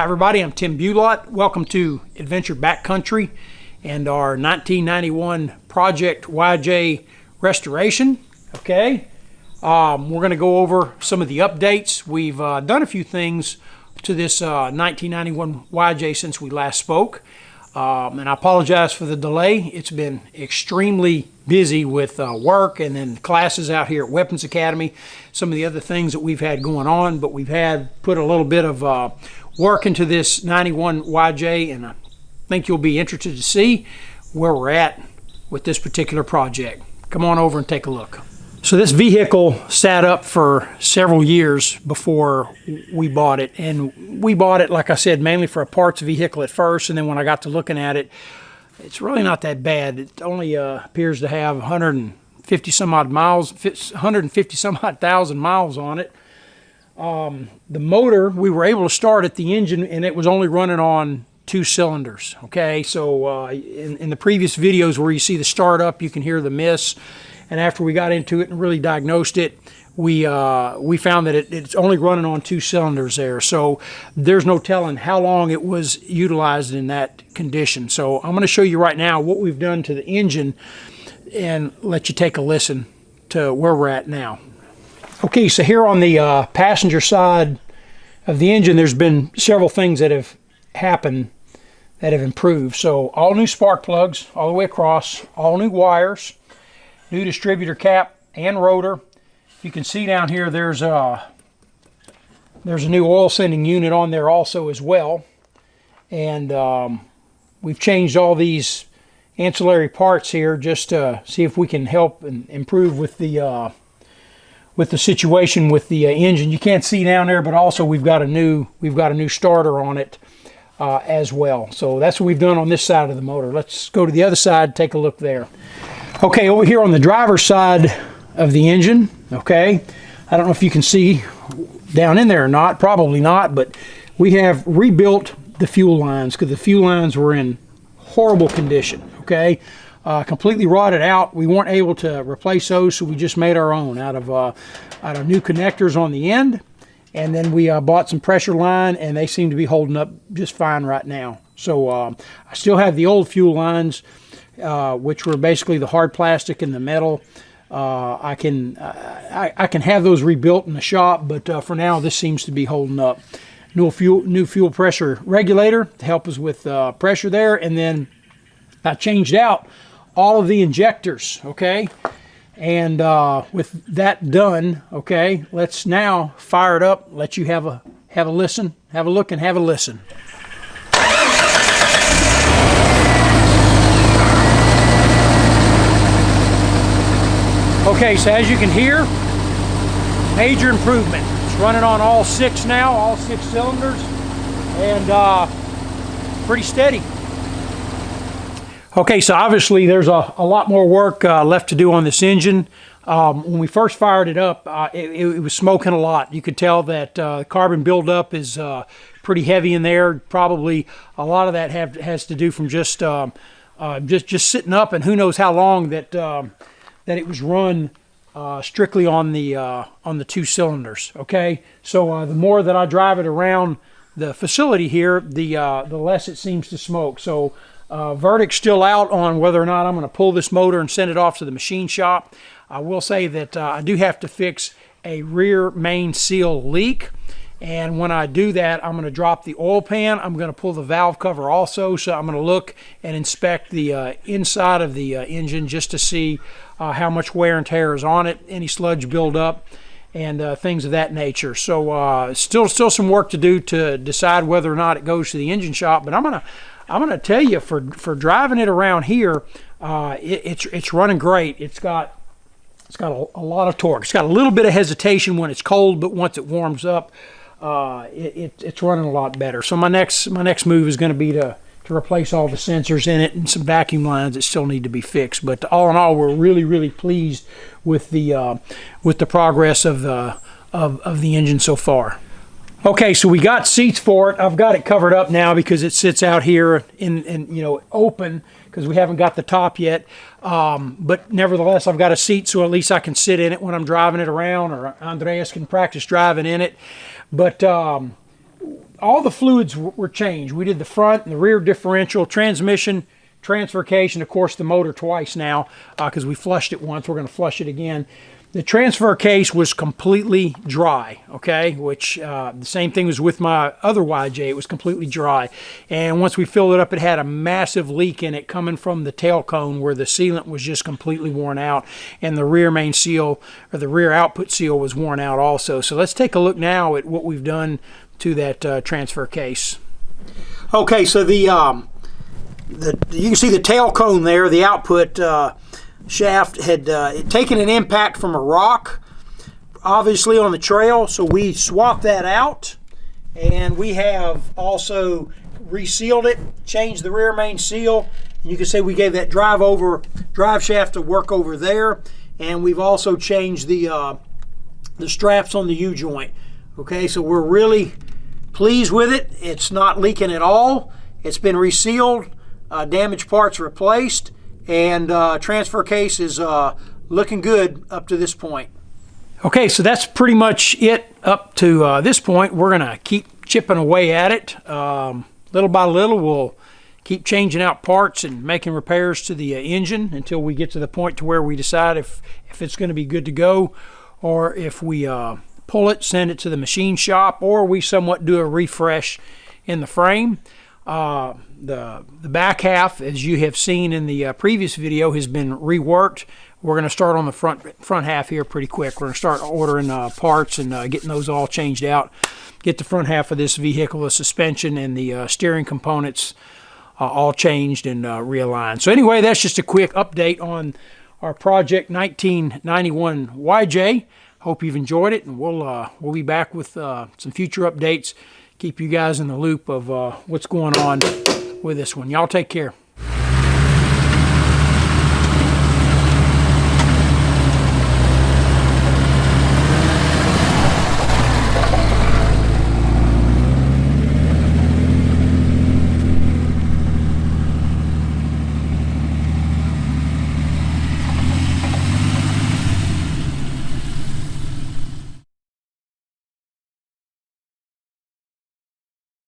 Hi everybody, I'm Tim Bulot. Welcome to Adventure Backcountry and our 1991 Project YJ restoration. Okay, we're going to go over some of the updates. We've done a few things to this 1991 YJ since we last spoke. And I apologize for the delay. It's been extremely busy with work and then classes out here at Weapons Academy, some of the other things that we've had going on, but we've had put a little bit of work into this 91 YJ, and I think you'll be interested to see where we're at with this particular project. Come on over and take a look. So this vehicle sat up for several years before we bought it, and we bought it, like I said, mainly for a parts vehicle at first, and then when I got to looking at it, it's really not that bad. It only appears to have 150 some odd miles, 150 some odd thousand miles on it. The motor, we were able to start at the engine, and it was only running on 2 cylinders. Okay, so in the previous videos where you see the start up, you can hear the miss. And after we got into it and really diagnosed it, we found that it's only running on 2 cylinders there. So there's no telling how long it was utilized in that condition. So I'm going to show you right now what we've done to the engine and let you take a listen to where we're at now. Okay, so here on the passenger side of the engine, there's been several things that have happened that have improved. So all new spark plugs all the way across, all new wires, new distributor cap and rotor. You can see down here there's a new oil sending unit on there also as well. And we've changed all these ancillary parts here just to see if we can help and improve with the situation with the engine. You can't see down there, but also we've got a new starter on it as well. So that's what we've done on this side of the motor. Let's go to the other side, take a look there. Okay, over here on the driver's side of the engine, okay, I don't know if you can see down in there or not, probably not, but we have rebuilt the fuel lines because the fuel lines were in horrible condition, okay, completely rotted out. We weren't able to replace those, so we just made our own out of new connectors on the end, and then we bought some pressure line, and they seem to be holding up just fine right now. So I still have the old fuel lines, which were basically the hard plastic and the metal. I can have those rebuilt in the shop, but for now this seems to be holding up. New fuel pressure regulator to help us with pressure there, and then I changed out all of the injectors. Okay, and with that done, okay, let's now fire it up. Let you have a listen, have a look, and have a listen. Okay, so as you can hear, major improvement. It's running on all 6 now, all 6 cylinders, and pretty steady. Okay, so obviously there's a lot more work left to do on this engine. When we first fired it up, it was smoking a lot. You could tell that carbon buildup is pretty heavy in there. Probably a lot of that has to do from just sitting up, and who knows how long that it was run strictly on the 2 cylinders. Okay, so the more that I drive it around the facility here, the less it seems to smoke. So verdict's still out on whether or not I'm going to pull this motor and send it off to the machine shop. I will say that I do have to fix a rear main seal leak. And when I do that, I'm going to drop the oil pan. I'm going to pull the valve cover also. So I'm going to look and inspect the inside of the engine just to see how much wear and tear is on it, any sludge buildup, and things of that nature. So still some work to do to decide whether or not it goes to the engine shop. But I'm gonna tell you, for driving it around here, it's running great. It's got a lot of torque. It's got a little bit of hesitation when it's cold, but once it warms up, it's running a lot better. So my next move is going to be to replace all the sensors in it and some vacuum lines that still need to be fixed. But all in all, we're really pleased with the progress of the engine so far. Okay, so we got seats for it. I've got it covered up now because it sits out here in open because we haven't got the top yet. But nevertheless, I've got a seat so at least I can sit in it when I'm driving it around, or Andreas can practice driving in it. But all the fluids were changed. We did the front and the rear differential, transmission, transfer case, and of course the motor twice now because we flushed it once. We're going to flush it again. The transfer case was completely dry, okay, which the same thing was with my other YJ. It was completely dry. And once we filled it up, it had a massive leak in it coming from the tail cone where the sealant was just completely worn out, and the rear main seal, or the rear output seal, was worn out also. So let's take a look now at what we've done to that transfer case. Okay, so you can see the tail cone there, the output shaft had taken an impact from a rock, obviously on the trail, so we swapped that out, and we have also resealed it, changed the rear main seal. You can see we gave that drive shaft to work over there, and we've also changed the straps on the U-joint. Okay, so we're really pleased with it. It's not leaking at all. It's been resealed, damaged parts replaced, and transfer case is looking good up to this point. Okay, so that's pretty much it up to this point. We're going to keep chipping away at it. Little by little, we'll keep changing out parts and making repairs to the engine until we get to the point to where we decide if it's going to be good to go, or if we pull it, send it to the machine shop, or we somewhat do a refresh in the frame. The back half, as you have seen in the previous video, has been reworked. We're going to start on the front half here pretty quick. We're going to start ordering parts and getting those all changed out. Get the front half of this vehicle, the suspension and the steering components all changed and realigned. So anyway, that's just a quick update on our Project 1991 YJ. Hope you've enjoyed it, and we'll be back with some future updates. Keep you guys in the loop of what's going on with this one. Y'all take care.